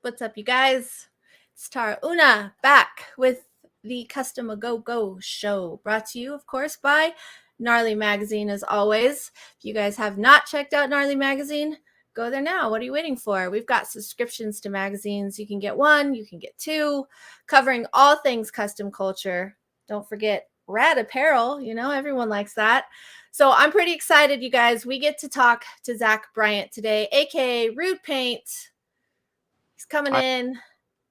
What's up, you guys? It's Tarah Una back with the Custom A Go Go show, brought to you, of course, by Gnarly Magazine, as always. If you guys have not checked out Gnarly Magazine, go there now. What are you waiting for? We've got subscriptions to magazines. You can get one, you can get two, covering all things custom culture. Don't forget rad apparel. You know, everyone likes that. So I'm pretty excited, you guys. We get to talk to Zack Bryant today, aka RudePaint. He's coming in.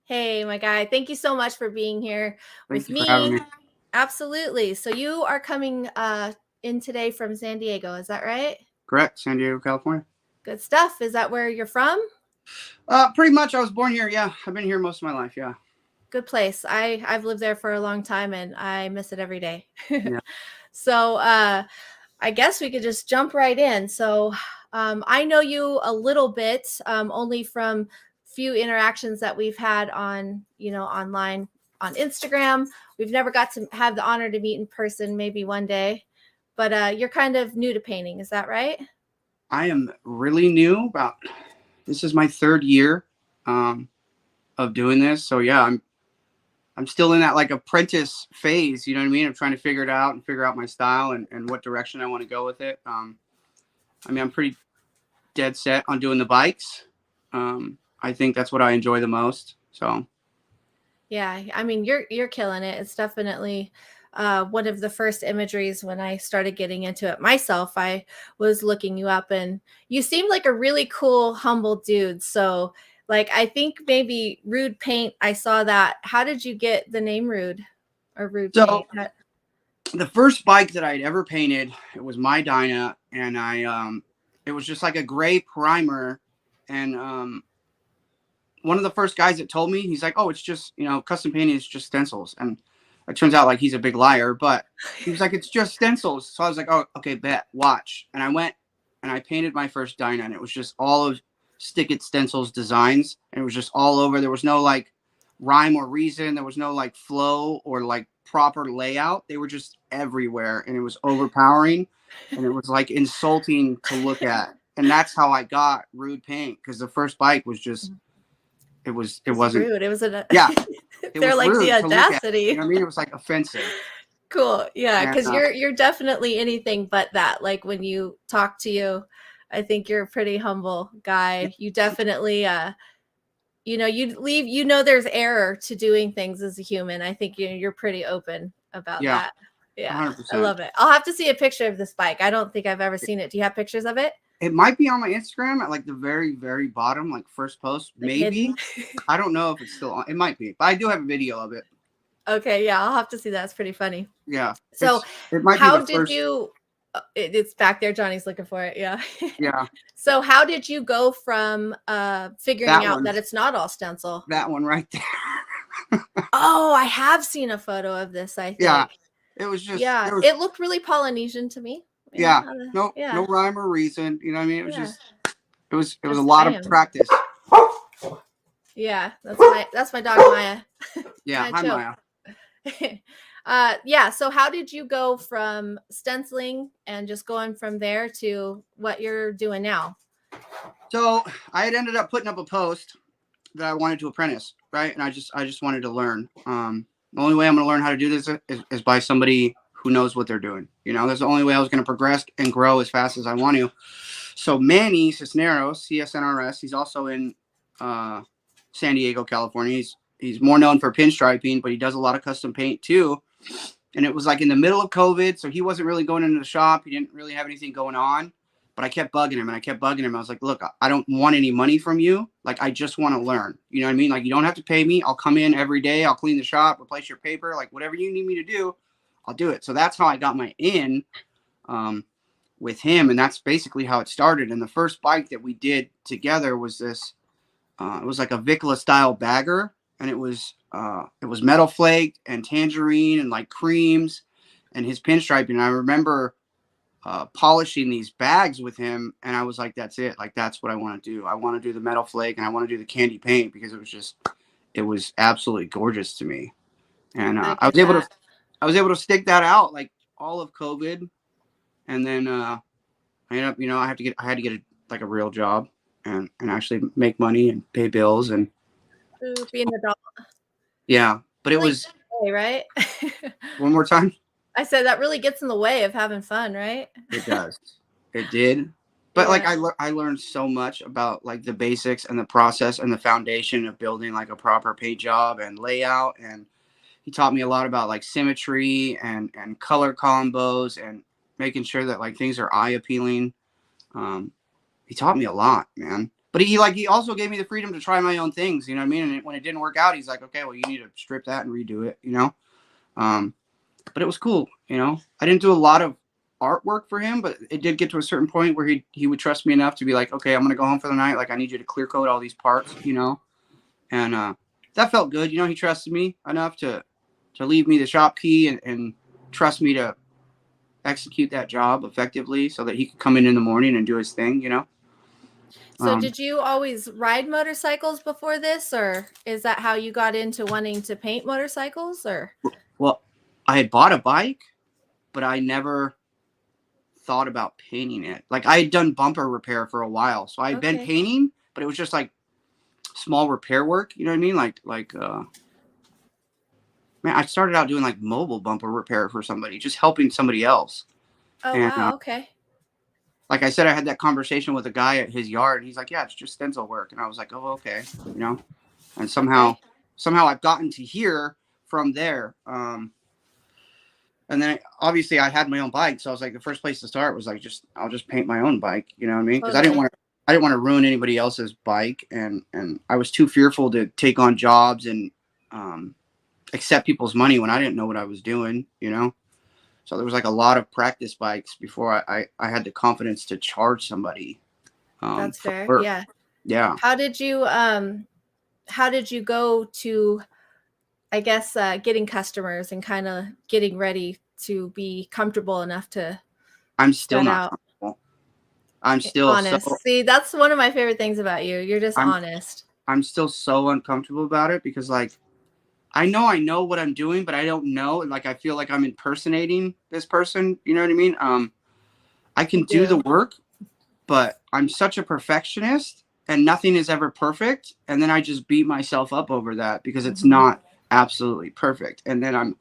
Hey, my guy. Thank you so much for being here with me. Thank you for having me. Absolutely. So you are coming in today from San Diego. Is that right? Correct. San Diego, California. Good stuff. Is that where you're from? Pretty much. I was born here. Yeah. I've been here most of my life. Yeah. Good place. I've lived there for a long time and I miss it every day. Yeah. So I guess we could just jump right in. So I know you a little bit, only from few interactions that we've had on, online on Instagram. We've never got to have the honor to meet in person, maybe one day, but you're kind of new to painting. Is that right? I am really new. This is my third year of doing this. So yeah, I'm still in that like apprentice phase. You know what I mean? I'm trying to figure it out and figure out my style and what direction I want to go with it. I'm pretty dead set on doing the bikes. I think that's what I enjoy the most. So, yeah, I mean, you're killing it. It's definitely one of the first imageries when I started getting into it myself. I was looking you up, and you seemed like a really cool, humble dude. So, like, I think maybe RudePaint. I saw that. How did you get the name Rude or RudePaint? So, the first bike that I'd ever painted, it was my Dyna, and it was just like a gray primer, and one of the first guys that told me, he's like, oh, it's just, custom painting is just stencils. And it turns out like he's a big liar, but he was like, it's just stencils. So I was like, oh, okay, bet, watch. And I went and I painted my first Dyna, and it was just all of Stick It Stencils designs. And it was just all over. There was no like rhyme or reason. There was no like flow or like proper layout. They were just everywhere, and it was overpowering, and it was like insulting to look at. And that's how I got RudePaint, because the first bike was just, it wasn't rude. It was yeah. They're like the audacity. You know what I mean? It was like offensive. Cool. Yeah, because you're definitely anything but that. Like when you talk to you, I think you're a pretty humble guy. You definitely you leave, there's error to doing things as a human. I think you're pretty open about that. Yeah. 100%. I love it. I'll have to see a picture of this bike. I don't think I've ever seen it. Do you have pictures of it? It might be on my Instagram at like the very, very bottom, like first post, maybe. I don't know if it's still on. It might be, but I do have a video of it. Okay, yeah, I'll have to see that. It's pretty funny. Yeah. So how did you? It's back there. Johnny's looking for it. Yeah. Yeah. So how did you go from figuring out that it's not all stencil? That one right there. Oh, I have seen a photo of this. I think. Yeah. It was just. Yeah. It looked really Polynesian to me. Yeah. No rhyme or reason. You know what I mean? It was just. It was a lot of practice. Yeah, that's my dog Maya. Yeah, hi Maya. Yeah, so how did you go from stenciling and just going from there to what you're doing now? So I had ended up putting up a post that I wanted to apprentice, right? And I just wanted to learn. The only way I'm going to learn how to do this is by somebody who knows what they're doing. That's the only way I was going to progress and grow as fast as I want to. So Manny Cisneros, CSNRS, he's also in San Diego, California. He's more known for pinstriping, but he does a lot of custom paint too. And it was like in the middle of COVID, so he wasn't really going into the shop. He didn't really have anything going on, but I kept bugging him. I was like, look, I don't want any money from you. Like, I just want to learn. You know what I mean? Like, you don't have to pay me. I'll come in every day. I'll clean the shop, replace your paper. Like, whatever you need me to do, I'll do it. So that's how I got my in with him. And that's basically how it started. And the first bike that we did together was this, it was like a Vicla style bagger. And it was metal flaked and tangerine and like creams and his pinstriping. And I remember polishing these bags with him, and I was like, that's it. Like, that's what I want to do. I want to do the metal flake, and I want to do the candy paint, because it was absolutely gorgeous to me. And I was able to stick that out like all of COVID. And then I ended up, I had to get like a real job and actually make money and pay bills. And Be an adult. Yeah, but it Really was gets in the way, right? one more time. I said that really gets in the way of having fun, right? It does. It did. But like Yeah. I learned so much about like the basics and the process and the foundation of building like a proper paint job and layout. And he taught me a lot about like symmetry and color combos and making sure that like things are eye appealing. He taught me a lot, man. But he also gave me the freedom to try my own things. You know what I mean? And when it didn't work out, he's like, okay, well, you need to strip that and redo it. You know. But it was cool. You know, I didn't do a lot of artwork for him, but it did get to a certain point where he would trust me enough to be like, okay, I'm gonna go home for the night. Like I need you to clear coat all these parts. You know, and that felt good. You know, he trusted me enough to leave me the shop key and trust me to execute that job effectively so that he could come in the morning and do his thing. You know. So did you always ride motorcycles before this, or is that how you got into wanting to paint motorcycles? Or Well, I had bought a bike, but I never thought about painting it. Like I had done bumper repair for a while, so I had been okay, painting, but it was just like small repair work. You know what I mean? Man, I started out doing like mobile bumper repair for somebody, just helping somebody else. oh And wow, okay, like I said, I had that conversation with a guy at his yard. And he's like, "Yeah, it's just stencil work," and I was like, "Oh, okay," you know. And somehow, okay. somehow I've gotten to here from there. And then obviously I had my own bike, so I was like, the first place to start was like, I'll just paint my own bike. You know what I mean? Because Totally. I didn't want to ruin anybody else's bike, and I was too fearful to take on jobs and accept people's money when I didn't know what I was doing. You know, so there was like a lot of practice bikes before I had the confidence to charge somebody That's for fair. work. Yeah. Yeah. How did you go to, I guess, getting customers and kind of getting ready to be comfortable enough to I'm still set not out? comfortable. I'm still so Honest. See, that's one of my favorite things about you. You're just I'm honest. I'm still so uncomfortable about it because like I know what I'm doing, but I don't know. And like I feel like I'm impersonating this person. You know what I mean? I can You do the do. work, but I'm such a perfectionist and nothing is ever perfect. And then I just beat myself up over that because it's Hmm. not absolutely perfect. And then I'm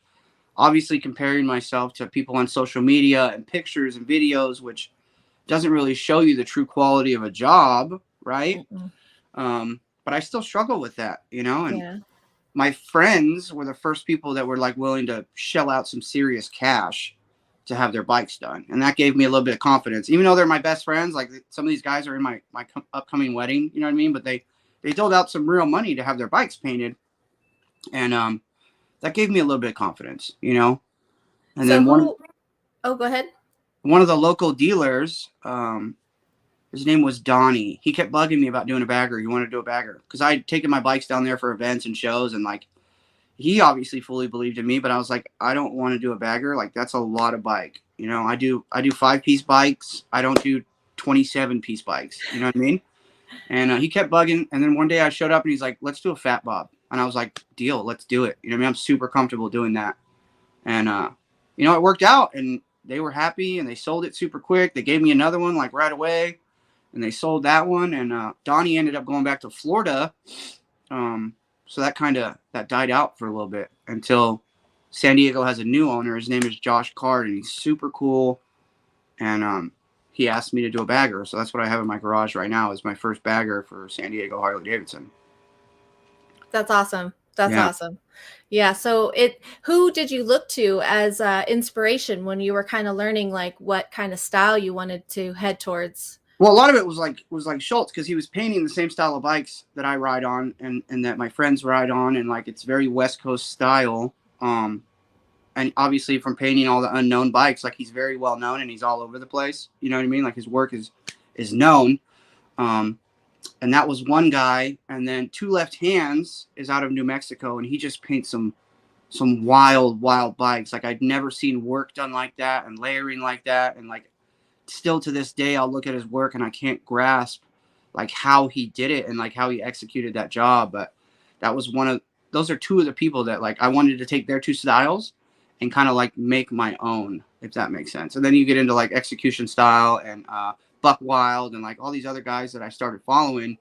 obviously comparing myself to people on social media and pictures and videos, which doesn't really show you the true quality of a job, right? Mm-mm. But I still struggle with that, you know, and Yeah. my friends were the first people that were like willing to shell out some serious cash to have their bikes done. And that gave me a little bit of confidence, even though they're my best friends. Like some of these guys are in my upcoming wedding, you know what I mean? But they doled out some real money to have their bikes painted. And, that gave me a little bit of confidence, you know? And So then who, oh, go ahead. one of the local dealers, his name was Donnie. He kept bugging me about doing a bagger. He wanted to do a bagger because I'd taken my bikes down there for events and shows, and like he obviously fully believed in me, but I was like, I don't want to do a bagger. Like that's a lot of bike. You know, I do 5-piece bikes. I don't do 27-piece bikes. You know what I mean? And he kept bugging. And then one day I showed up and he's like, let's do a fat bob. And I was like, deal, let's do it. You know what I mean? I'm super comfortable doing that. And you know, it worked out and they were happy and they sold it super quick. They gave me another one like right away and they sold that one. And Donnie ended up going back to Florida. So that that died out for a little bit until San Diego has a new owner. His name is Josh Card, and he's super cool. And he asked me to do a bagger, so that's what I have in my garage right now. Is my first bagger for San Diego Harley Davidson. That's awesome. That's Yeah. awesome. Yeah. So who did you look to as inspiration when you were kind of learning like what kind of style you wanted to head towards? Well, a lot of it was like Schultz because he was painting the same style of bikes that I ride on and that my friends ride on, and like it's very West Coast style. And obviously from painting all the unknown bikes, like he's very well known and he's all over the place. You know what I mean? Like his work is known. Um, and that was one guy. And then Two Left Hands is out of New Mexico, and he just paints some wild bikes. Like I'd never seen work done like that and layering like that. And like still to this day, I'll look at his work and I can't grasp like how he did it and like how he executed that job. But that was those are two of the people that like I wanted to take their two styles and kind of like make my own, if that makes sense. And then you get into like execution style and Buck Wild and like all these other guys that I started following.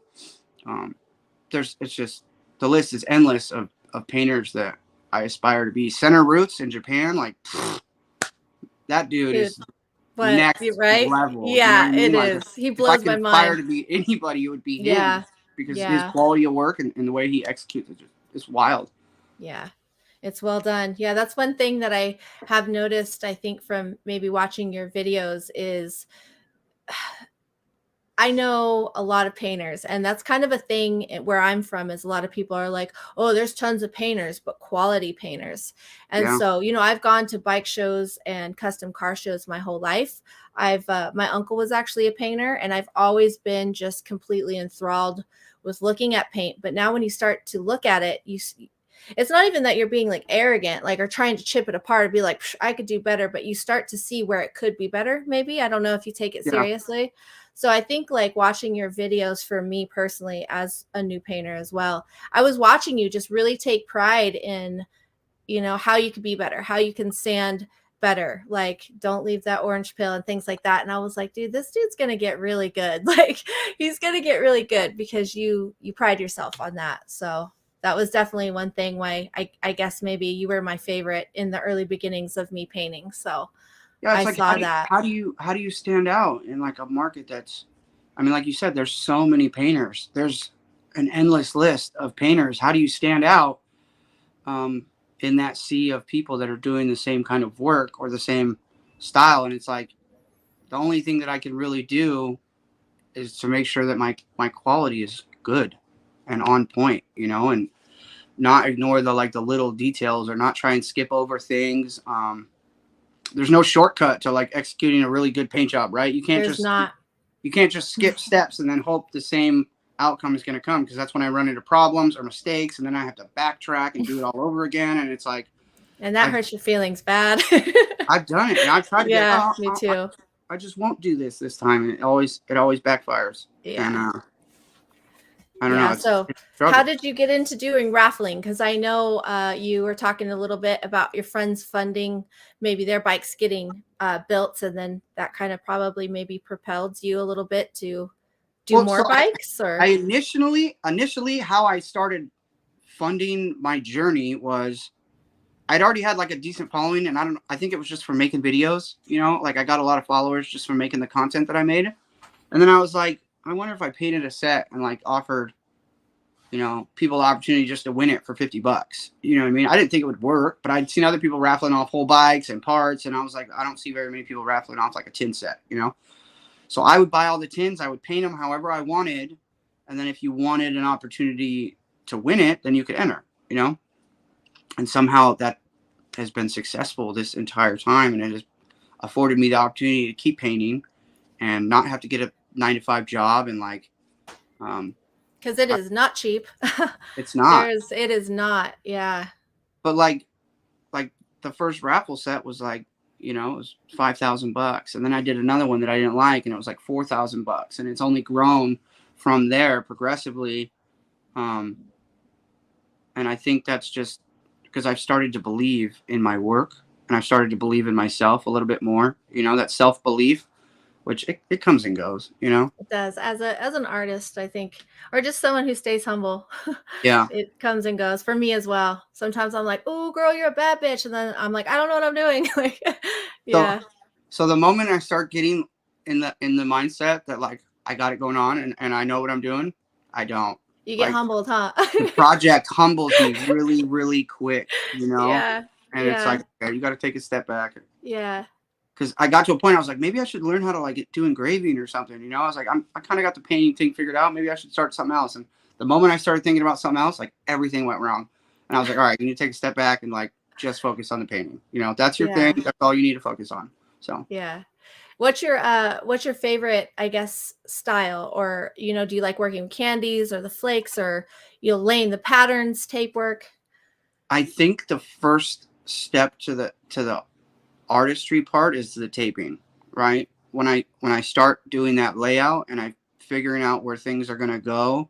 It's just the list is endless of painters that I aspire to be. Center Roots in Japan, like that dude Dude, is what? next Right? level. You know what Yeah, I it mean? Like is. He if I blows could my aspire mind. to be anybody, it would be him Yeah. because his Yeah. quality of work and the way he executes it is wild. Yeah. It's well done. Yeah, that's one thing that I have noticed, I think, from maybe watching your videos is I know a lot of painters, and that's kind of a thing where I'm from is a lot of people are like, oh, there's tons of painters, but quality painters. And Yeah. so, I've gone to bike shows and custom car shows my whole life. My uncle was actually a painter, and I've always been just completely enthralled with looking at paint. But now when you start to look at it, it's not even that you're being like arrogant, like, or trying to chip it apart and be like, I could do better, but you start to see where it could be better. Maybe, I don't know if you take it Yeah. seriously. So I think like watching your videos for me personally as a new painter as well, I was watching you just really take pride in, how you could be better, how you can sand better, like don't leave that orange peel and things like that. And I was like, dude, this dude's going to get really good. Like he's going to get really good because you pride yourself on that. So that was definitely one thing why I guess maybe you were my favorite in the early beginnings of me painting. So Yeah, I it's like saw that. how do you stand out in like a market that's, I mean, like you said, there's so many painters. There's an endless list of painters. How do you stand out in that sea of people that are doing the same kind of work or the same style? And it's like the only thing that I can really do is to make sure that my quality is good and on point, and not ignore the little details or not try and skip over things. There's no shortcut to like executing a really good paint job, right? There's not. You can't just skip steps and then hope the same outcome is going to come, because that's when I run into problems or mistakes, and then I have to backtrack and do it all over again. And it's like And that I've hurts your feelings bad. I've done it, and I've tried to be like, Yeah, oh, me too. I just won't do this time, and it always backfires. And Yeah. I don't know, Yeah. So, it's a how struggle. did you get into doing raffling? Because I know you were talking a little bit about your friends funding maybe their bikes getting built, and then that kind of probably maybe propelled you a little bit to do Well, so more bikes, I or initially how I started funding my journey was I'd already had like a decent following, and I think it was just from making videos, like I got a lot of followers just from making the content that I made. And then I was like, I wonder if I painted a set and like offered, people the opportunity just to win it for $50. You know what I mean? I didn't think it would work, but I'd seen other people raffling off whole bikes and parts, and I was like, I don't see very many people raffling off like a tin set. So I would buy all the tins, I would paint them however I wanted, and then if you wanted an opportunity to win it, then you could enter. And somehow that has been successful this entire time, and it has afforded me the opportunity to keep painting and not have to get a 9 to 5 job. And like because it is not cheap. it's not, It is not. Yeah. but like the first raffle set was like, it was $5,000, and then I did another one that I didn't like, and it was like $4,000, and it's only grown from there progressively. And I think that's just because I've started to believe in my work, and I've started to believe in myself a little bit more. That self-belief, which it comes and goes. It does. As an artist, I think, or just someone who stays humble, Yeah. it comes and goes for me as well. Sometimes I'm like, "Oh, girl, you're a bad bitch," and then I'm like, "I don't know what I'm doing." Like, So yeah, so the moment I start getting in the mindset that like I got it going on, and I know what I'm doing, I don't. you get Like humbled, huh? the project humbles me really, really quick. Yeah, And it's yeah, like, okay, you got to take a step back. yeah, Because I got to a point, I was like, maybe I should learn how to like do engraving or something. I was like, I kind of got the painting thing figured out. Maybe I should start something else. And the moment I started thinking about something else, like everything went wrong. And I was like, all right, you need to take a step back and like just focus on the painting. If that's your thing, yeah, that's all you need to focus on. So yeah. What's your favorite, I guess, style? Or, do you like working with candies or the flakes, or laying the patterns, tape work? I think the first step to the artistry part is the taping, right? When I start doing that layout and I figuring out where things are gonna go.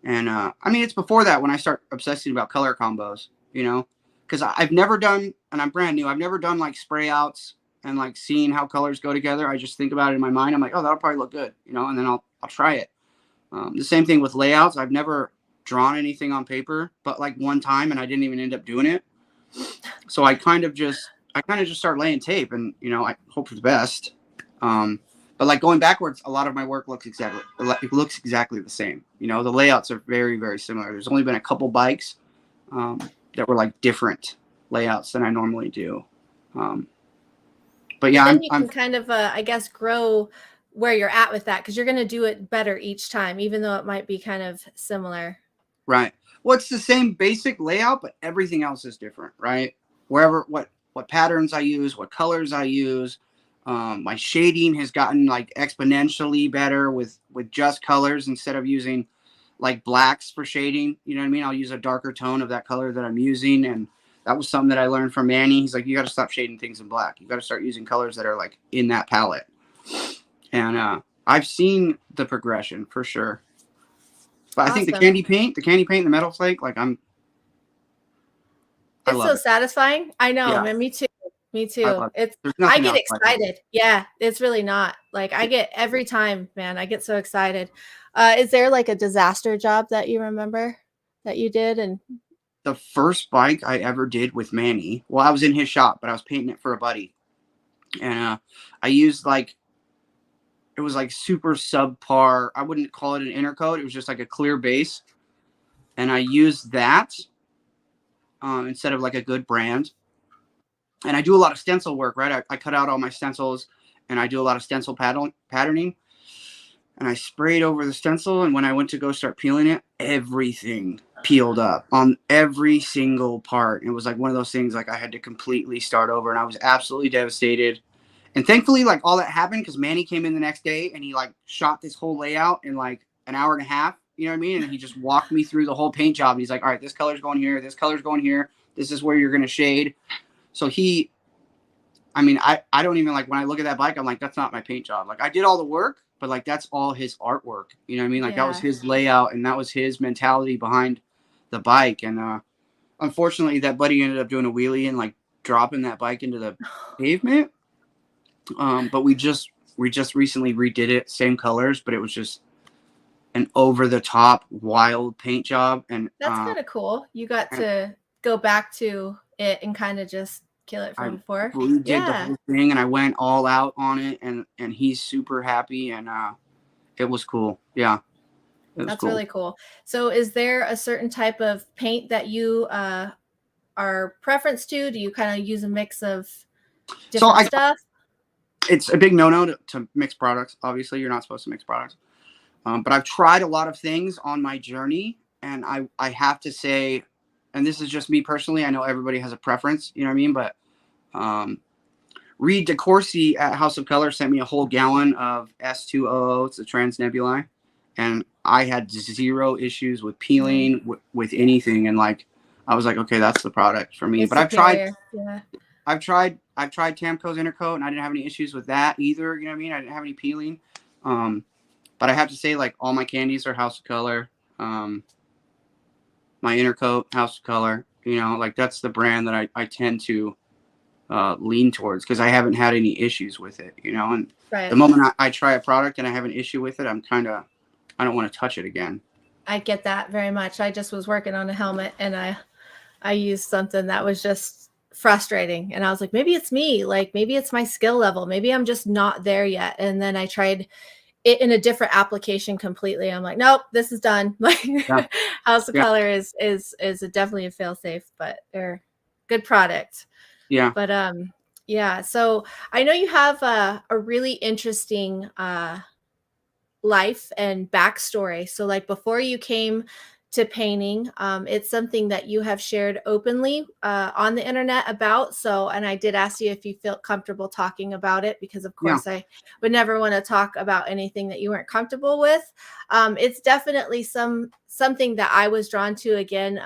And I mean, it's before that when I start obsessing about color combos, because I've never done, and I'm brand new, I've never done like spray outs and like seeing how colors go together. I just think about it in my mind. I'm like, oh, that'll probably look good, and then I'll try it. The same thing with layouts. I've never drawn anything on paper, but like one time, and I didn't even end up doing it. So I kind of just start laying tape, and you know, I hope for the best. But like going backwards, a lot of my work looks exactly the same. You know, the layouts are very, very similar. There's only been a couple bikes that were like different layouts than I normally do. But yeah, then you can kind of, I guess, grow where you're at with that, because you're going to do it better each time, even though it might be kind of similar. Right. Well, it's the same basic layout, but everything else is different, right? Wherever, what patterns I use, what colors I use. My shading has gotten like exponentially better with just colors instead of using like blacks for shading. You know what I mean? I'll use a darker tone of that color that I'm using. And that was something that I learned from Manny. He's like, you got to stop shading things in black. You got to start using colors that are like in that palette. And I've seen the progression for sure. But awesome. I think the candy paint, the metal flake, like it's so satisfying. I know, yeah. Man, me too. Me too. I get excited. Yeah, it's really not. Like I get every time, man, I get so excited. Is there like a disaster job that you remember that you did? And the first bike I ever did with Manny, well, I was in his shop, but I was painting it for a buddy. And I used like, it was like super subpar. I wouldn't call it an intercoat. It was just like a clear base. And I used that instead of like a good brand. And I do a lot of stencil work, right? I cut out all my stencils and I do a lot of stencil patterning. And I sprayed over the stencil. And when I went to go start peeling it, everything peeled up on every single part. It was like one of those things like I had to completely start over. And I was absolutely devastated. And thankfully, like all that happened because Manny came in the next day and he like shot this whole layout in like an hour and a half. You know what I mean? And he just walked me through the whole paint job. And he's like, all right, this color's going here. This color's going here. This is where you're going to shade. So I don't even like when I look at that bike, I'm like, that's not my paint job. Like I did all the work, but like, that's all his artwork. You know what I mean? Like that was his layout and that was his mentality behind the bike. And unfortunately that buddy ended up doing a wheelie and like dropping that bike into the pavement. But we just recently redid it, same colors, but it was just an over the top wild paint job. And that's kind of cool. You got to go back to it and kind of just kill it from before. We did the whole thing and I went all out on it and he's super happy and it was cool. Yeah. That's cool. Really cool. So is there a certain type of paint that you are preference to? Do you kind of use a mix of different stuff? It's a big no-no to mix products. Obviously, you're not supposed to mix products. But I've tried a lot of things on my journey and I have to say, and this is just me personally, I know everybody has a preference, you know what I mean? But Reed DeCourcy at House of Color sent me a whole gallon of S200. It's a trans nebulae. And I had zero issues with peeling, with anything. And like, I was like, okay, that's the product for me. But I've tried Tamco's Intercoat and I didn't have any issues with that either. You know what I mean? I didn't have any peeling. But I have to say, like, all my candies are House of Color. My Intercoat, House of Color, you know, like that's the brand that I tend to lean towards because I haven't had any issues with it, you know. And the moment I try a product and I have an issue with it, I don't want to touch it again. I get that very much. I just was working on a helmet and I used something that was just frustrating. And I was like, maybe it's me. Like, maybe it's my skill level. Maybe I'm just not there yet. And then I tried it in a different application completely. I'm like, nope, this is done. Like House of Color is definitely a fail safe, but they're good product. Yeah. But yeah. So I know you have a really interesting life and backstory. So like before you came to painting, it's something that you have shared openly on the internet about. So, and I did ask you if you felt comfortable talking about it because of course I would never want to talk about anything that you weren't comfortable with. It's definitely something that I was drawn to again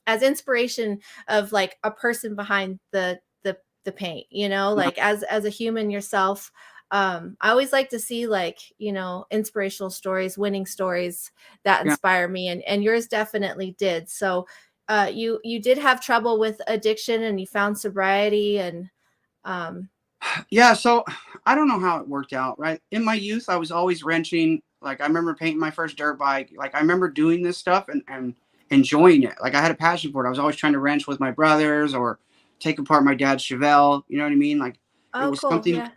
as inspiration of like a person behind the paint, you know, like as a human yourself. I always like to see like, you know, inspirational stories, winning stories that inspire me. And yours definitely did. So you did have trouble with addiction and you found sobriety and so I don't know how it worked out, right? In my youth, I was always wrenching. Like I remember painting my first dirt bike. Like I remember doing this stuff and enjoying it. Like I had a passion for it. I was always trying to wrench with my brothers or take apart my dad's Chevelle. You know what I mean? Like it Oh, was cool. something. Yeah.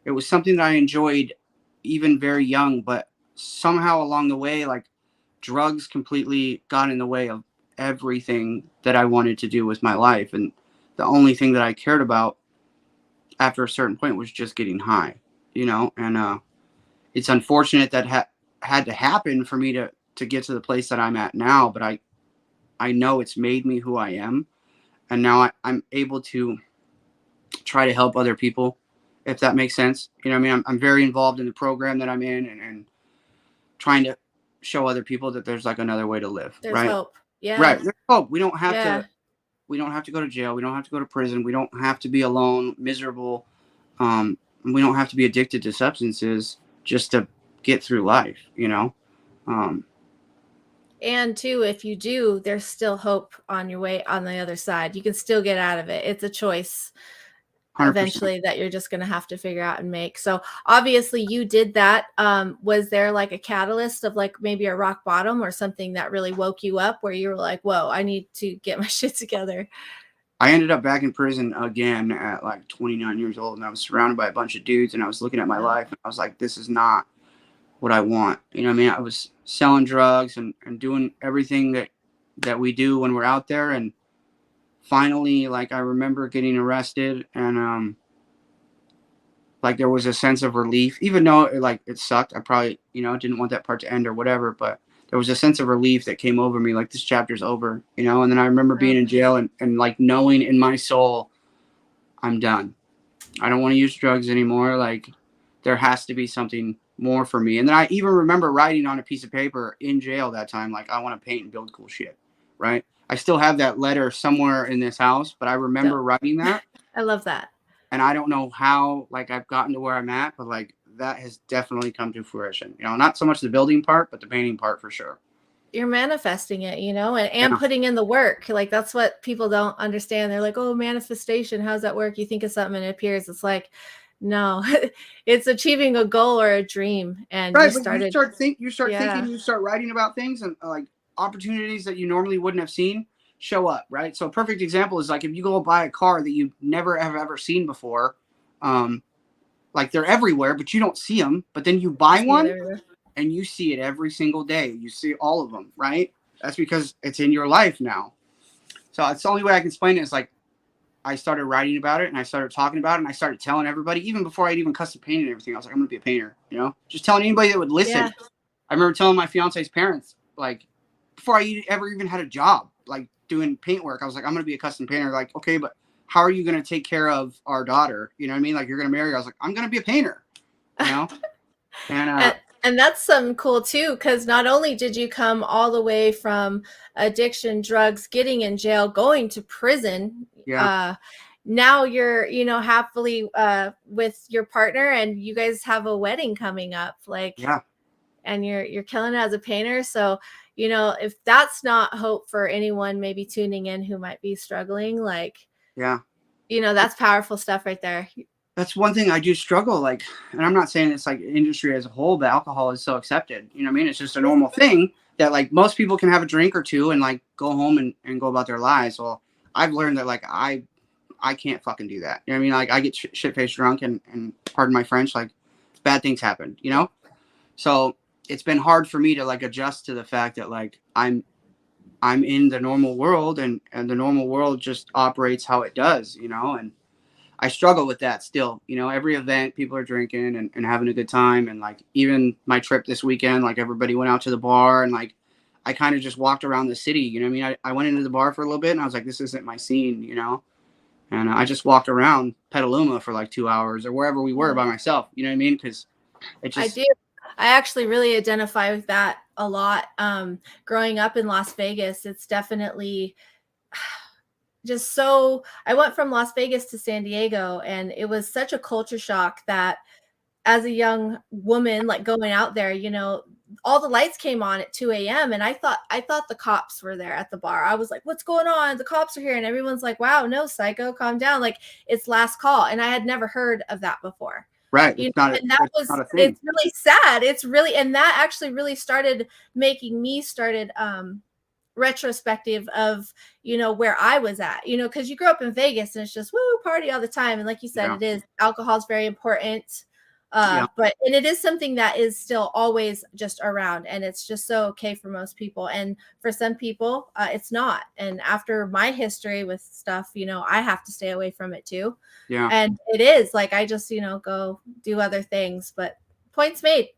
It was something that I enjoyed even very young. But somehow along the way, like drugs completely got in the way of everything that I wanted to do with my life. And the only thing that I cared about after a certain point was just getting high. You know, and it's unfortunate that had to happen for me to get to the place that I'm at now. But I know it's made me who I am, and now I'm able to try to help other people, if that makes sense. You know what I mean? I'm very involved in the program that I'm in, and trying to show other people that there's like another way to live. There's Right? hope. Yeah. Right. There's hope. We don't have Yeah. to. We don't have to go to jail. We don't have to go to prison. We don't have to be alone, miserable. We don't have to be addicted to substances just to get through life. You know. Um, And too, if you do, there's still hope on your way on the other side. You can still get out of it. It's a choice 100%. eventually that you're just going to have to figure out and make. So obviously you did that. Was there like a catalyst of like maybe a rock bottom or something that really woke you up where you were like, whoa, I need to get my shit together? I ended up back in prison again at like 29 years old, and I was surrounded by a bunch of dudes, and I was looking at my life, and I was like, this is not what I want. You know what I mean? I was selling drugs and doing everything that we do when we're out there. And finally, like, I remember getting arrested, and like there was a sense of relief, even though it sucked. I probably, didn't want that part to end or whatever, but there was a sense of relief that came over me, like this chapter's over, and then I remember being in jail and like knowing in my soul, I'm done. I don't want to use drugs anymore. Like there has to be something more for me. And then I even remember writing on a piece of paper in jail that time, like I want to paint and build cool shit. Right. I still have that letter somewhere in this house, but I remember writing that. I love that. And I don't know how, like, I've gotten to where I'm at, but like that has definitely come to fruition. Not so much the building part, but the painting part for sure. You're manifesting it, and putting in the work. Like that's what people don't understand. They're like, oh, manifestation, how's that work? You think of something and it appears. It's like, no, it's achieving a goal or a dream. And right, you but you start thinking, you start writing about things, and like opportunities that you normally wouldn't have seen show up, right? So a perfect example is like if you go buy a car that you never have ever seen before, like they're everywhere, but you don't see them. But then you buy one and you see it every single day. You see all of them, right? That's because it's in your life now. So it's the only way I can explain it is like I started writing about it and I started talking about it and I started telling everybody, even before I'd even custom painted and everything. I was like, I'm gonna be a painter, just telling anybody that would listen. Yeah. I remember telling my fiance's parents, like before I ever even had a job, like doing paint work, I was like, I'm gonna be a custom painter. Like, okay, but how are you gonna take care of our daughter? You know what I mean? Like you're gonna marry her. I was like, I'm gonna be a painter, And that's some cool too, because not only did you come all the way from addiction, drugs, getting in jail, going to prison, now you're, happily with your partner, and you guys have a wedding coming up, like, and you're killing it as a painter. So, if that's not hope for anyone maybe tuning in who might be struggling, like, that's powerful stuff right there. That's one thing I do struggle, like, and I'm not saying it's like industry as a whole, but alcohol is so accepted. You know what I mean? It's just a normal thing that like most people can have a drink or two and like go home and go about their lives. Well, I've learned that like I can't fucking do that. You know what I mean? Like I get shit-faced drunk and pardon my French, like bad things happen, So it's been hard for me to like adjust to the fact that like I'm in the normal world and the normal world just operates how it does, and I struggle with that still. Every event, people are drinking and having a good time. And like, even my trip this weekend, like everybody went out to the bar and like, I kind of just walked around the city. You know what I mean? I went into the bar for a little bit and I was like, this isn't my scene, and I just walked around Petaluma for like 2 hours or wherever we were by myself. You know what I mean? Cause it just, I do. I actually really identify with that a lot. Growing up in Las Vegas, it's definitely just so I went from Las Vegas to San Diego, and it was such a culture shock that as a young woman, like going out there, all the lights came on at 2 a.m. and I thought the cops were there at the bar. I was like, what's going on? The cops are here. And everyone's like, wow, no, psycho, calm down. Like it's last call. And I had never heard of that before. Right. And that was, it's really sad. It's really, and that actually really started making me retrospective of, where I was at, because you grow up in Vegas and it's just woo party all the time. And like you said, Yeah. it is, alcohol is very important. Yeah. And it is something that is still always just around, and it's just so okay for most people. And for some people, it's not. And after my history with stuff, I have to stay away from it too. Yeah. And it is like, I just, go do other things, but points made,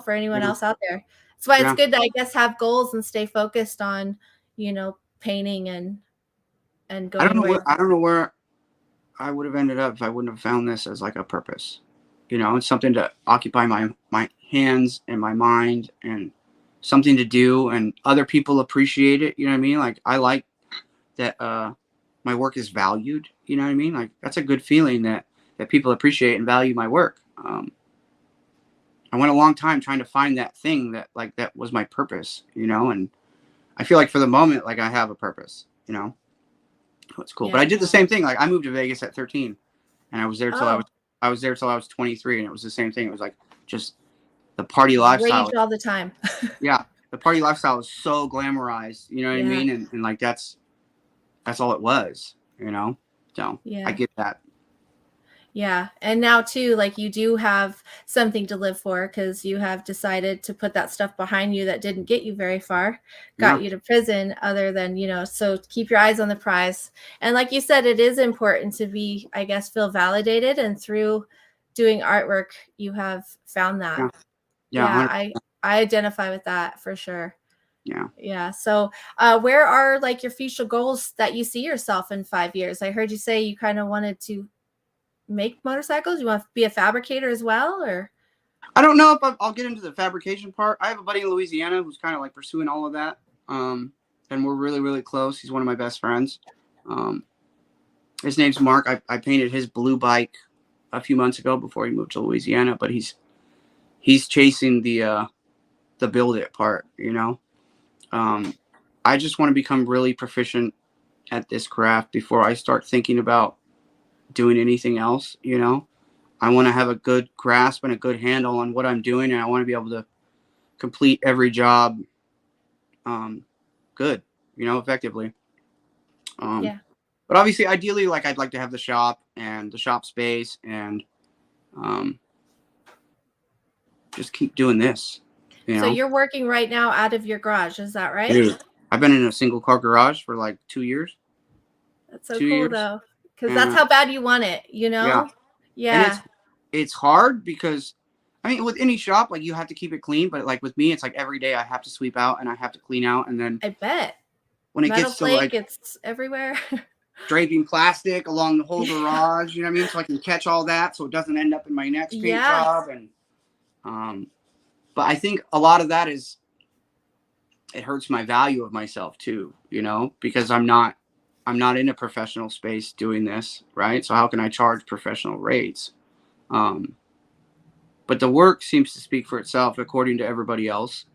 for anyone else out there. That's why it's good to, I guess, have goals and stay focused on, painting and going I don't know where I would have ended up if I wouldn't have found this as like a purpose. It's something to occupy my hands and my mind, and something to do, and other people appreciate it. You know what I mean? Like, I like that my work is valued. You know what I mean? Like, that's a good feeling that people appreciate and value my work. I went a long time trying to find that thing that was my purpose, and I feel like for the moment, like, I have a purpose, It's cool. Yeah. But I did the same thing. Like, I moved to Vegas at 13, and I was there till I was there till I was 23, and it was the same thing. It was like just the party lifestyle. Rage all the time. Yeah. The party lifestyle is so glamorized, you know what I mean? And like, that's all it was, So I get that. Yeah. And now too, like, you do have something to live for, because you have decided to put that stuff behind you that didn't get you very far, got you to prison, other than, so keep your eyes on the prize. And like you said, it is important to be, I guess, feel validated. And through doing artwork, you have found that. Yeah. I identify with that for sure. Yeah. Yeah. So where are like your future goals that you see yourself in 5 years? I heard you say you kind of wanted to make motorcycles. You want to be a fabricator as well, or? I don't know if I'll get into the fabrication part. I have a buddy in Louisiana who's kind of like pursuing all of that. And we're really, really close. He's one of my best friends. His name's Mark. I painted his blue bike a few months ago before he moved to Louisiana, but he's chasing the build it part, I just want to become really proficient at this craft before I start thinking about doing anything else. I want to have a good grasp and a good handle on what I'm doing, and I want to be able to complete every job good, effectively. But obviously, ideally, like, I'd like to have the shop and the shop space, and just keep doing this. So you're working right now out of your garage, is that right? Dude, I've been in a single car garage for like 2 years. That's so cool though, because that's how bad you want it, Yeah. And it's hard because, I mean, with any shop, like, you have to keep it clean, but like with me, it's like every day I have to sweep out and I have to clean out, and then I bet when it metal gets to flake, like it's everywhere. draping plastic along the whole garage, you know what I mean? So I can catch all that so it doesn't end up in my next paint job. And but I think a lot of that is, it hurts my value of myself too, because I'm not in a professional space doing this, right? So how can I charge professional rates? But the work seems to speak for itself according to everybody else,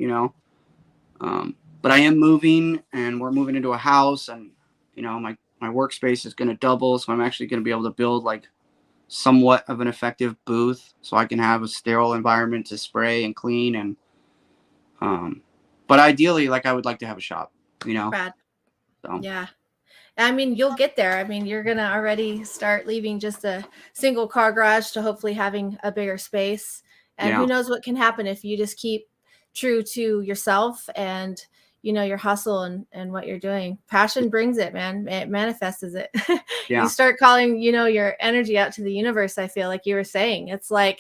but I am moving, and we're moving into a house, and my workspace is going to double, so I'm actually going to be able to build like somewhat of an effective booth, so I can have a sterile environment to spray and clean. And but ideally, like, I would like to have a shop, Brad. So. Yeah. I mean, you'll get there. I mean, you're going to already start leaving just a single car garage to hopefully having a bigger space. And who knows what can happen if you just keep true to yourself and, your hustle and what you're doing. Passion brings it, man. It manifests it. You start calling, your energy out to the universe. I feel like you were saying, it's like,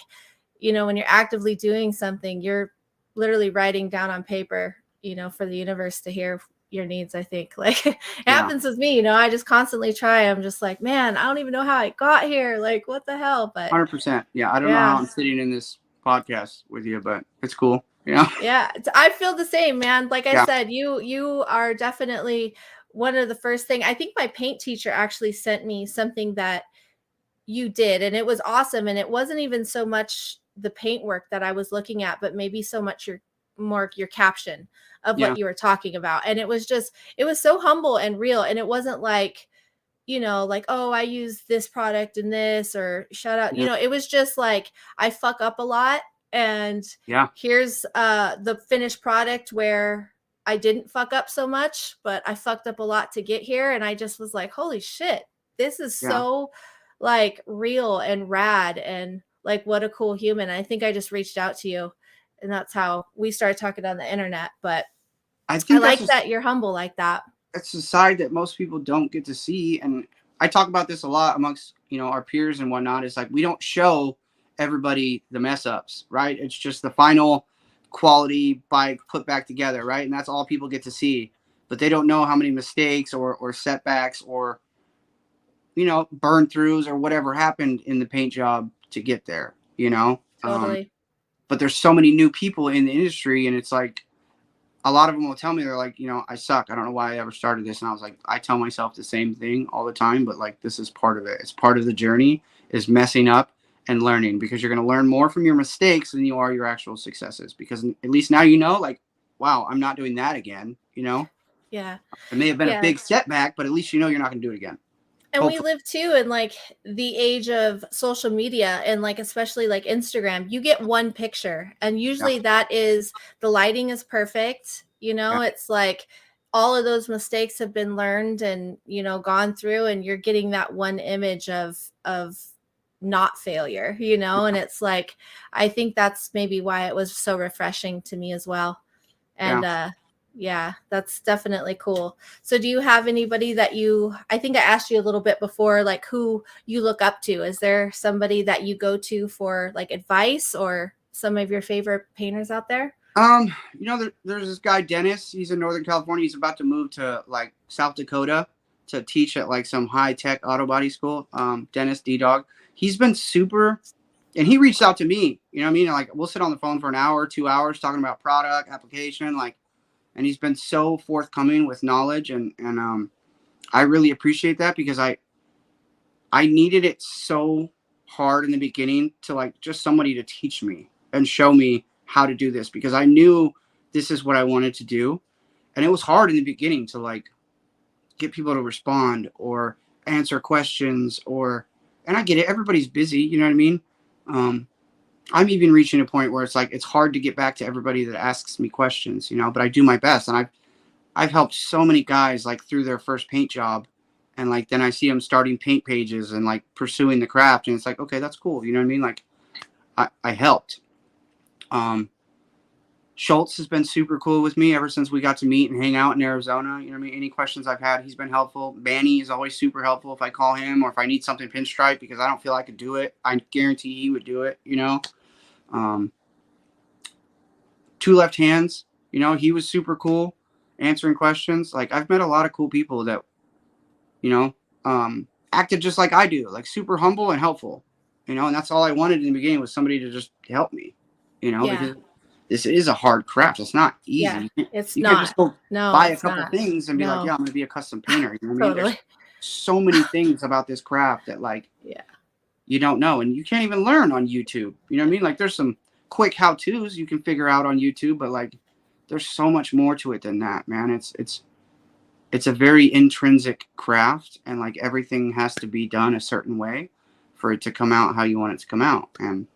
when you're actively doing something, you're literally writing down on paper, for the universe to hear your needs. I think, like, it happens with me, I just constantly try. I'm just like, man, I don't even know how I got here. Like, what the hell? But 100%. Yeah. I don't know how I'm sitting in this podcast with you, but it's cool. Yeah. I feel the same, man. Like I said, you are definitely one of the first thing. I think my paint teacher actually sent me something that you did, and it was awesome. And it wasn't even so much the paint work that I was looking at, but maybe so much your caption of what you were talking about. And it was so humble and real. And it wasn't like, like, oh, I use this product and this, or shout out, it was just like, I fuck up a lot. And here's the finished product where I didn't fuck up so much, but I fucked up a lot to get here. And I just was like, holy shit, this is Yeah. so like real and rad, and like what a cool human. I think I just reached out to you, and that's how we started talking on the internet. But I I think like that you're humble like that. that's a side that most people don't get to see. And I talk about this a lot amongst, our peers and whatnot. It's like, we don't show everybody the mess ups, right? It's just the final quality bike put back together, right? And that's all people get to see. But they don't know how many mistakes or setbacks or, burn throughs or whatever happened in the paint job to get there, Totally. But there's so many new people in the industry, and it's like, a lot of them will tell me, they're like, I suck. I don't know why I ever started this. And I was like, I tell myself the same thing all the time, but like, this is part of it. It's part of the journey, is messing up and learning, because you're going to learn more from your mistakes than you are your actual successes. Because at least now, like, wow, I'm not doing that again. Yeah. It may have been a Yeah. big setback, but at least you're not going to do it again. And we live too in like the age of social media, and like especially like Instagram. You get one picture, and usually that is, the lighting is perfect. It's like all of those mistakes have been learned and gone through, and you're getting that one image of not failure, and it's like, I think that's maybe why it was so refreshing to me as well. And yeah, that's definitely cool. So do you have anybody that I think I asked you a little bit before, like who you look up to? Is there somebody that you go to for like advice, or some of your favorite painters out there? There's this guy, Dennis. He's in Northern California. He's about to move to like South Dakota to teach at like some high tech auto body school. Dennis D-Dog. He's been super, and he reached out to me, like we'll sit on the phone for an hour, 2 hours talking about product application, and he's been so forthcoming with knowledge, and I really appreciate that, because I needed it so hard in the beginning to like just somebody to teach me and show me how to do this, because I knew this is what I wanted to do. And it was hard in the beginning to like get people to respond or answer questions, and I get it. Everybody's busy. You know what I mean? I'm even reaching a point where it's like, it's hard to get back to everybody that asks me questions, but I do my best. And I've helped so many guys like through their first paint job. And like, then I see them starting paint pages and like pursuing the craft. And it's like, okay, that's cool. You know what I mean? Like I helped. Schultz has been super cool with me ever since we got to meet and hang out in Arizona. You know what I mean? Any questions I've had, he's been helpful. Manny is always super helpful if I call him, or if I need something pinstripe because I don't feel I could do it. I guarantee he would do it, Two Left Hands, he was super cool answering questions. Like, I've met a lot of cool people that, acted just like I do, like super humble and helpful, and that's all I wanted in the beginning, was somebody to just help me, because this is a hard craft. It's not easy. Yeah, it's you not. Can't just go No, buy a couple things and be like, yeah, I'm going to be a custom painter. You know what I mean? Totally. There's so many things about this craft that like, yeah, you don't know, and you can't even learn on YouTube. You know what I mean? Like, there's some quick how-tos you can figure out on YouTube, but like, there's so much more to it than that, man. It's a very intrinsic craft, and like everything has to be done a certain way for it to come out how you want it to come out. And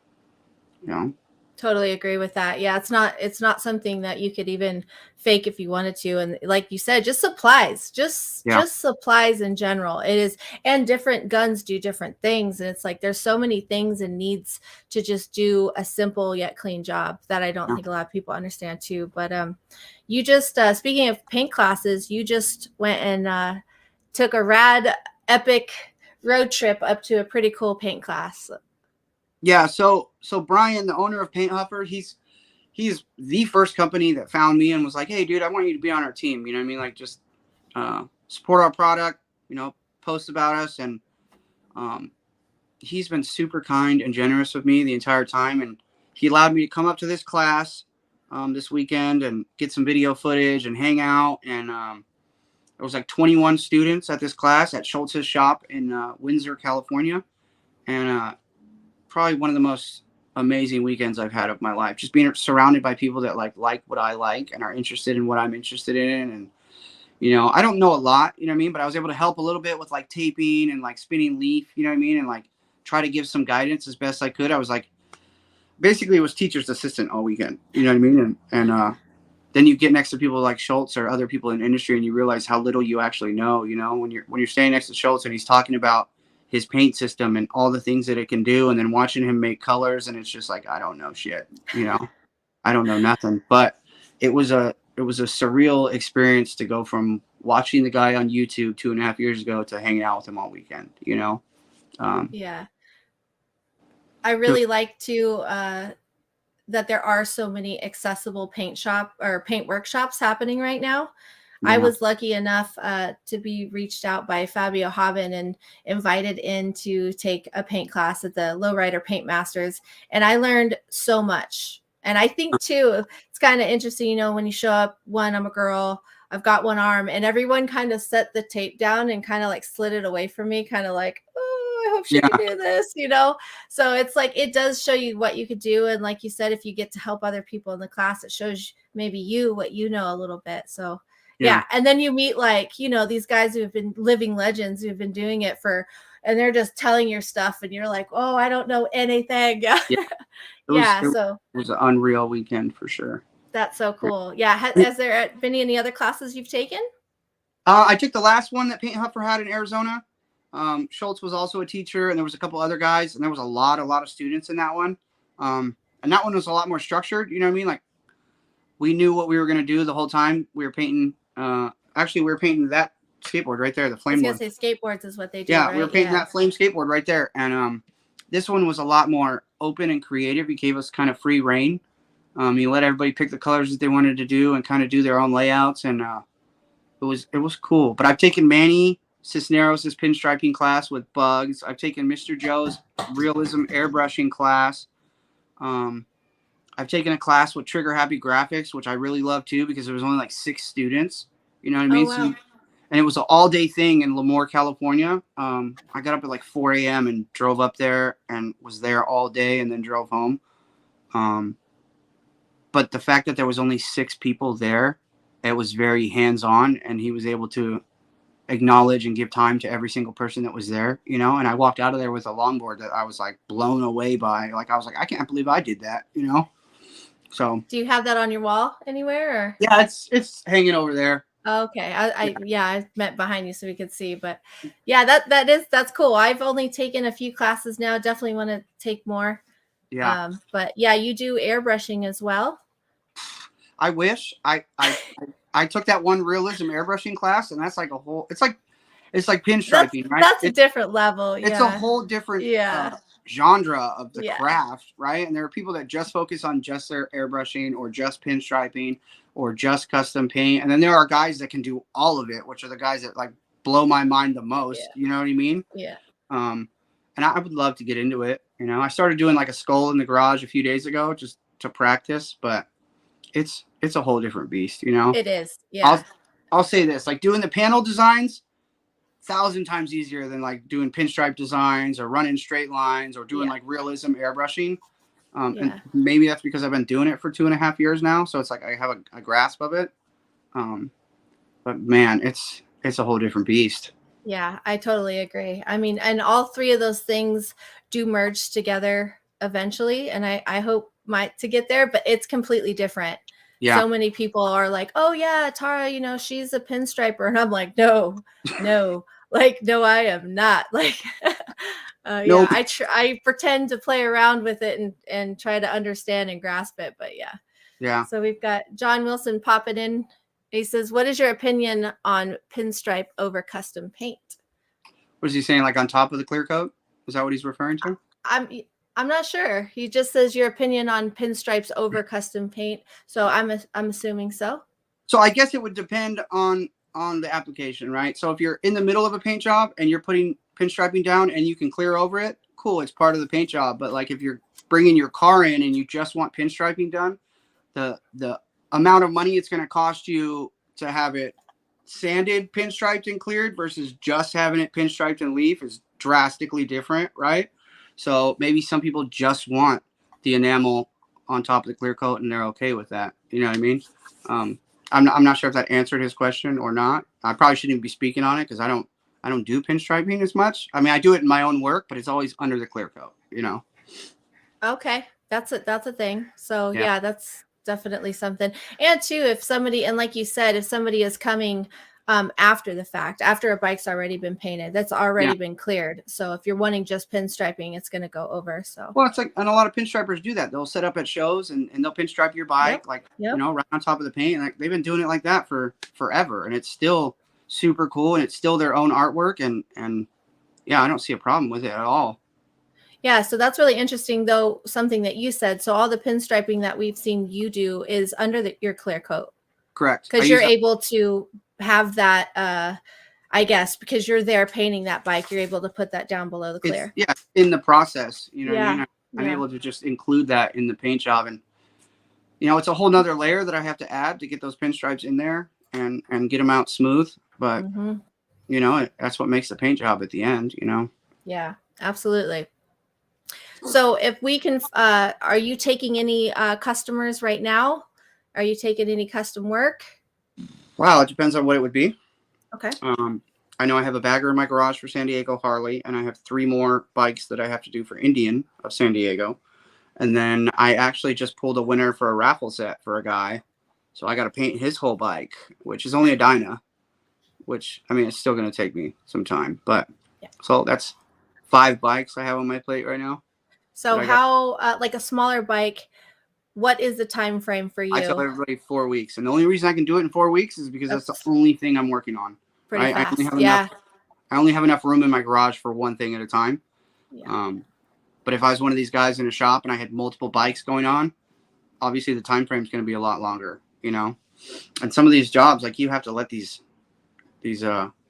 totally agree with that. Yeah, it's not something that you could even fake if you wanted to. And like you said, just supplies, just supplies in general. It is, and different guns do different things. And it's like, there's so many things and needs to just do a simple yet clean job that I don't think a lot of people understand too. But you just, speaking of paint classes, you just went and took a rad, epic road trip up to a pretty cool paint class. Yeah, so Brian, the owner of Paint Huffer, he's the first company that found me and was like, hey, dude, I want you to be on our team. You know what I mean? Like, just support our product, post about us. And he's been super kind and generous with me the entire time. And he allowed me to come up to this class this weekend and get some video footage and hang out. And there was like 21 students at this class at Schultz's shop in Windsor, California. And probably one of the most amazing weekends I've had of my life. Just being surrounded by people that like what I like and are interested in what I'm interested in. And, I don't know a lot, you know what I mean? But I was able to help a little bit with like taping and like spinning leaf, you know what I mean? And like try to give some guidance as best I could. I was like, basically it was teacher's assistant all weekend, you know what I mean? And then you get next to people like Schultz or other people in the industry, and you realize how little you actually know. You know, when you're standing next to Schultz and he's talking about his paint system and all the things that it can do, and then watching him make colors, and it's just like, I don't know shit. You know, I don't know nothing. But it was a surreal experience to go from watching the guy on YouTube 2.5 years ago to hanging out with him all weekend. You know, Yeah. I really like to that there are so many accessible paint shop or paint workshops happening right now. I yeah, was lucky enough to be reached out by Fabio Haben and invited in to take a paint class at the Lowrider Paint Masters. And I learned so much. And I think too, it's kind of interesting, you know, when you show up, one, I'm a girl, I've got one arm, and everyone kind of set the tape down and kind of like slid it away from me, kind of like, oh, I hope she yeah, can do this, you know? So it's like, it does show you what you could do. And like you said, if you get to help other people in the class, it shows maybe you what you know a little bit. So yeah, yeah. And then you meet like, you know, these guys who have been living legends who've been doing it for, and they're just telling your stuff and you're like, oh, I don't know anything. Yeah. yeah. Yeah. So It was an unreal weekend for sure. that's so cool. Yeah. Has there been any other classes you've taken? I took the last one that Paint Huffer had in Arizona. Schultz was also a teacher, and there was a couple other guys, and there was a lot of students in that one. And that one was a lot more structured. You know what I mean? Like, we knew what we were going to do the whole time. We were painting. Actually, we were painting that skateboard right there, the I flame was one. gonna say skateboards is what they do. Yeah, right? we were painting Yeah. that flame skateboard right there, and this one was a lot more open and creative. He gave us kind of free reign. He let everybody pick the colors that they wanted to do and kind of do their own layouts, and it was cool. But I've taken Manny Cisneros' pinstriping class with Bugs. I've taken Mr. Joe's realism airbrushing class. I've taken a class with Trigger Happy Graphics, which I really love too, because there was only like 6 students. You know what I mean? Oh, wow. So, and it was an all-day thing in Lemoore, California. I got up at like 4 a.m. and drove up there and was there all day and then drove home. But the fact that there was only 6 people there, it was very hands-on, and he was able to acknowledge and give time to every single person that was there, you know. And I walked out of there with a longboard that I was like blown away by. Like, I was like, I can't believe I did that, you know. So Do you have that on your wall anywhere? Or? yeah, it's hanging over there. Okay. I meant behind you so we could see, but yeah, that's cool. I've only taken a few classes now. Definitely want to take more. Yeah. But yeah, you do airbrushing as well. I wish I took that one realism airbrushing class, and that's like a whole. It's like pinstriping, right? That's a different level. Yeah. It's a whole different genre of the craft, right? And there are people that just focus on just their airbrushing or just pinstriping or just custom paint, and then there are guys that can do all of it, which are the guys that like blow my mind the most. Yeah. You know what I mean? Yeah. And I would love to get into it. You know, I started doing like a skull in the garage a few days ago just to practice, but it's a whole different beast, you know. It is. Yeah. I'll say this, like doing the panel designs, 1,000 times easier than like doing pinstripe designs or running straight lines or doing like realism airbrushing. And maybe that's because I've been doing it for 2.5 years now, so it's like I have a grasp of it. But man, it's a whole different beast. Yeah, I totally agree. I mean, and all 3 of those things do merge together eventually, and I hope to get there, but it's completely different. Yeah. So many people are like, oh yeah, Tarah, you know, she's a pinstriper. And I'm like, no, like, no, I am not. Like, Nope. yeah, I pretend to play around with it and try to understand and grasp it. But yeah. Yeah. So we've got John Wilson popping in. He says, what is your opinion on pinstripe over custom paint? What is he saying? Like on top of the clear coat? Is that what he's referring to? I'm not sure. He just says your opinion on pinstripes over custom paint. So I'm assuming so. So I guess it would depend on the application, right? So if you're in the middle of a paint job and you're putting pinstriping down and you can clear over it, cool, it's part of the paint job. But like if you're bringing your car in and you just want pinstriping done, the amount of money it's going to cost you to have it sanded, pinstriped, and cleared versus just having it pinstriped and leaf is drastically different, right? So maybe some people just want the enamel on top of the clear coat and they're okay with that. You know what I mean? I'm not sure if that answered his question or not. I probably shouldn't even be speaking on it because I don't do pinstriping as much. I mean, I do it in my own work, but it's always under the clear coat, you know? Okay. That's a thing. So yeah, that's definitely something. And too, if somebody, and like you said, if somebody is coming after the fact, after a bike's already been painted, that's already been cleared. So if you're wanting just pinstriping, it's going to go over. So well, it's like, and a lot of pinstripers do that. They'll set up at shows and they'll pinstripe your bike, like, you know, right on top of the paint. And like, they've been doing it like that for forever, and it's still super cool, and it's still their own artwork. And yeah, I don't see a problem with it at all. Yeah, so that's really interesting, though, something that you said. So all the pinstriping that we've seen you do is under your clear coat. Correct. Because you're able to have that, I guess, because you're there painting that bike, you're able to put that down below the clear. It's, in the process, you know what I mean? I'm Yeah. able to just include that in the paint job. And, you know, it's a whole nother layer that I have to add to get those pinstripes in there and get them out smooth. But, you know, that's what makes the paint job at the end, you know? Yeah, absolutely. So if we can, are you taking any customers right now? Are you taking any custom work? Wow, it depends on what it would be. Okay. I know I have a bagger in my garage for San Diego Harley, and I have 3 more bikes that I have to do for Indian of San Diego. And then I actually just pulled a winner for a raffle set for a guy. So I got to paint his whole bike, which is only a Dyna, which, I mean, it's still going to take me some time. But so that's 5 bikes I have on my plate right now. So how, like a smaller bike, what is the time frame for you? I tell everybody 4 weeks. And the only reason I can do it in 4 weeks is because that's the only thing I'm working on. Pretty fast. I only have enough room in my garage for one thing at a time. Yeah. But if I was one of these guys in a shop and I had multiple bikes going on, obviously the time frame is going to be a lot longer, you know? And some of these jobs, like, you have to let these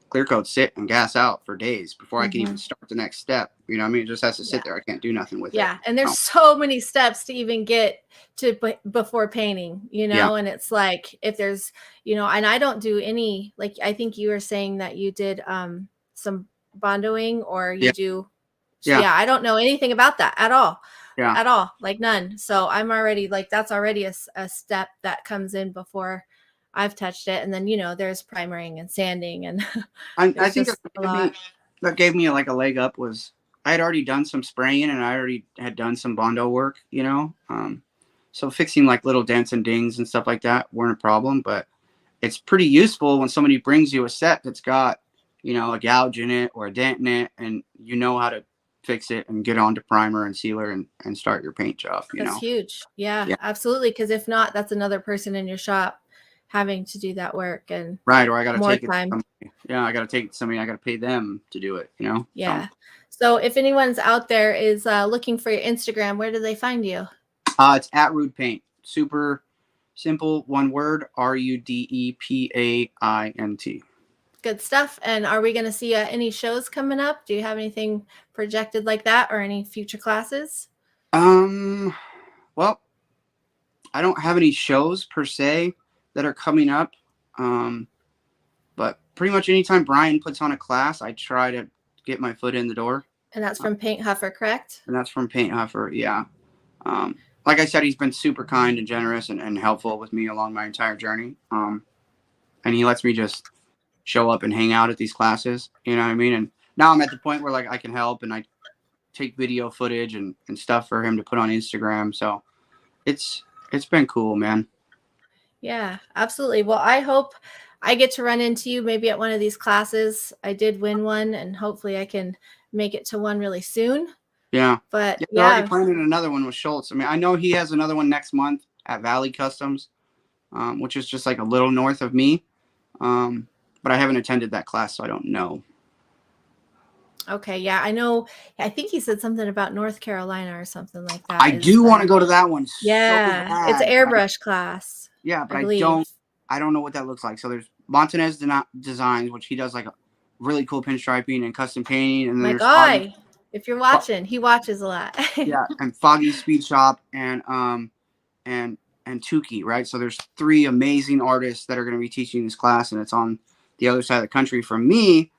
clear coats sit and gas out for days before I can even start the next step. You know what I mean? It just has to sit there. I can't do nothing with it. Yeah. And there's so many steps to even get to before painting, you know? And it's like, if there's, you know, and I don't do any, like, I think you were saying that you did some bondoing, or you do. Yeah. I don't know anything about that at all. Yeah. At all. Like, none. So I'm already like, that's already a step that comes in before I've touched it. And then, you know, there's primering and sanding, and I think that gave me like a leg up was I had already done some spraying and I already had done some Bondo work, you know? So fixing like little dents and dings and stuff like that weren't a problem, but it's pretty useful when somebody brings you a set that's got, you know, a gouge in it or a dent in it, and you know how to fix it and get on to primer and sealer and start your paint job. That's huge. Yeah, absolutely. Because if not, that's another person in your shop having to do that work, and or I got to take time. I got to take somebody. I got to pay them to do it. You know. Yeah. So if anyone's out there is looking for your Instagram, where do they find you? It's at RudePaint. Super simple, one word: RudePaint. Good stuff. And are we going to see any shows coming up? Do you have anything projected like that, or any future classes? Well, I don't have any shows per se that are coming up. But pretty much anytime Brian puts on a class, I try to get my foot in the door. And that's from Paint Huffer, correct? And that's from Paint Huffer, yeah. Like I said, he's been super kind and generous and helpful with me along my entire journey. And he lets me just show up and hang out at these classes, you know what I mean? And now I'm at the point where like I can help, and I take video footage and stuff for him to put on Instagram. So it's been cool, man. Yeah, absolutely. Well, I hope I get to run into you maybe at one of these classes. I did win one, and hopefully I can make it to one really soon. Yeah. But they're already planning another one with Schultz. I mean, I know he has another one next month at Valley Customs, which is just like a little north of me. But I haven't attended that class, so I don't know. Okay, yeah, I know. I think he said something about North Carolina or something like that. I do want to go to that one. Yeah, so bad, it's an airbrush class. Yeah, but I don't know what that looks like. So there's Montanez Designs, which he does like a really cool pinstriping and custom painting. And then my guy, if you're watching, he watches a lot. Yeah, and Foggy Speed Shop and Tukey, right? So there's 3 amazing artists that are going to be teaching this class, and it's on the other side of the country from me.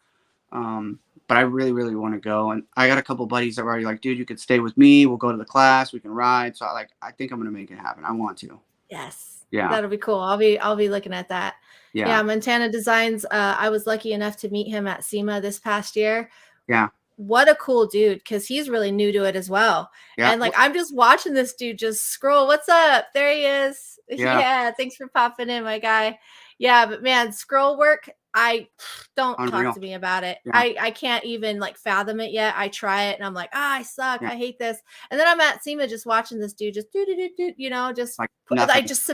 But I really, really want to go. And I got a couple buddies that were already like, dude, you could stay with me. We'll go to the class. We can ride. So I think I'm going to make it happen. I want to. Yes. Yeah. That'll be cool. I'll be looking at that. Yeah. Montana Designs. I was lucky enough to meet him at SEMA this past year. Yeah. what a cool dude, because he's really new to it as well. Yeah. And like, I'm just watching this dude just scroll. What's up? There he is. Yeah. Yeah, thanks for popping in, my guy. Yeah, but man, scroll work, I don't Unreal. talk to me about it. Yeah. I can't even like fathom it yet. I try it and I'm like, I suck. Yeah. I hate this. And then I'm at SEMA just watching this dude just do, you know, just Like I nothing. just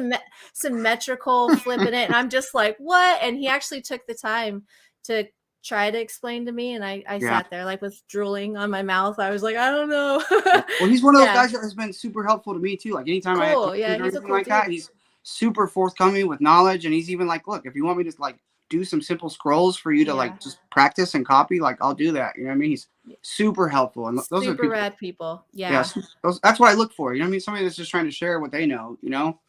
symmetrical flipping it. And I'm just like, what? And he actually took the time to try to explain to me, and I Yeah. sat there like with drooling on my mouth. I was like, I don't know. Yeah. Well, he's one of those Yeah. guys that has been super helpful to me too. Like anytime I have Cool. questions Yeah, or he's a anything cool like that, dude. he's super forthcoming with knowledge. And he's even like, look, if you want me to like do some simple scrolls for you to Yeah. like just practice and copy, like I'll do that. You know what I mean? He's super helpful. And those are Super people. rad people. Yeah. Yeah. That's what I look for. You know what I mean? Somebody that's just trying to share what they know, you know?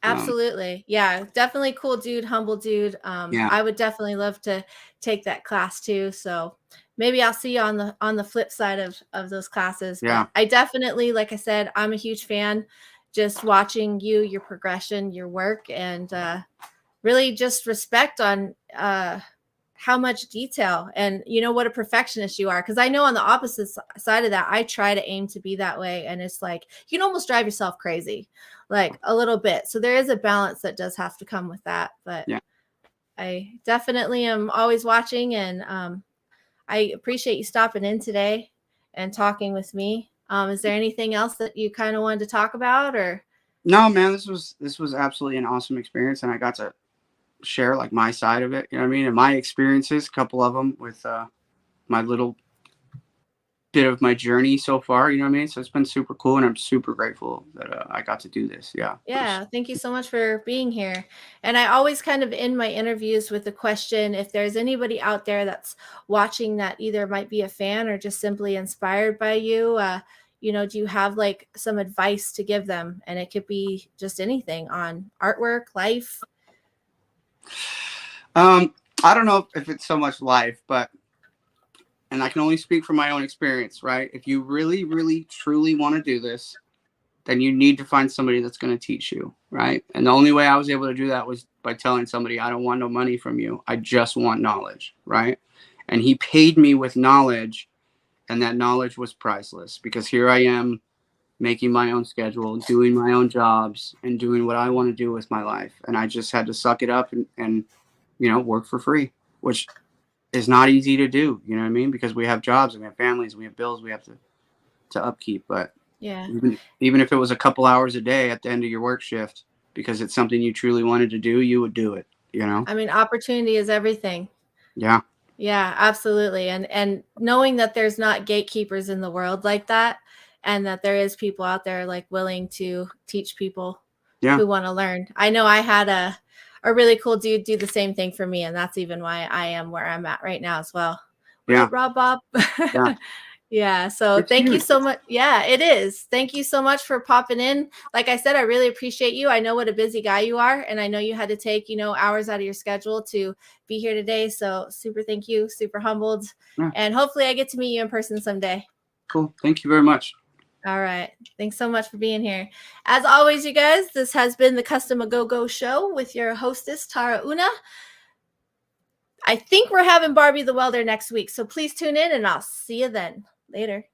Absolutely. Yeah, definitely cool dude, humble dude. Yeah. I would definitely love to take that class too. So maybe I'll see you on the flip side of those classes. Yeah. But I definitely, like I said, I'm a huge fan. Just watching you, your progression, your work, and really just respect on how much detail and you know what a perfectionist you are, because I know on the opposite side of that I try to aim to be that way, and it's like you can almost drive yourself crazy like a little bit. So there is a balance that does have to come with that, but Yeah. I definitely am always watching, and I appreciate you stopping in today and talking with me. Is there anything else that you kind of wanted to talk about? Or No, man, this was absolutely an awesome experience, and I got to share like my side of it, you know what I mean, and my experiences, a couple of them with my little bit of my journey so far, you know what I mean. So it's been super cool, and I'm super grateful that I got to do this. yeah, thank you so much for being here. And I always kind of end my interviews with the question, if there's anybody out there that's watching that either might be a fan or just simply inspired by you, you know, do you have like some advice to give them? And it could be just anything on artwork, life. I don't know if it's so much life, but, and I can only speak from my own experience, right? If you really, really, truly want to do this, then you need to find somebody that's going to teach you, right? And the only way I was able to do that was by telling somebody, I don't want no money from you. I just want knowledge, right? And he paid me with knowledge, and that knowledge was priceless, because here I am making my own schedule, doing my own jobs, and doing what I want to do with my life. And I just had to suck it up and you know, work for free, which is not easy to do, you know what I mean? Because we have jobs and we have families, we have bills we have to upkeep. But Yeah. even if it was a couple hours a day at the end of your work shift, because it's something you truly wanted to do, you would do it, you know? I mean, opportunity is everything. Yeah. Yeah, absolutely. And knowing that there's not gatekeepers in the world like that, and that there is people out there like willing to teach people who want to learn. I know I had a really cool dude do the same thing for me, and that's even why I am where I'm at right now as well. What up, Rob Bob? Yeah. Yeah. So It's thank you huge. so much. Yeah, it is. Thank you so much for popping in. Like I said, I really appreciate you. I know what a busy guy you are, and I know you had to take, you know, hours out of your schedule to be here today. So super thank you, super humbled. Yeah. And hopefully I get to meet you in person someday. Cool. Thank you very much. All right. Thanks so much for being here. As always, you guys, this has been the Custom A Go-Go Show with your hostess, Tarah Una. I think we're having Barbie the Welder next week, so please tune in, and I'll see you then. Later.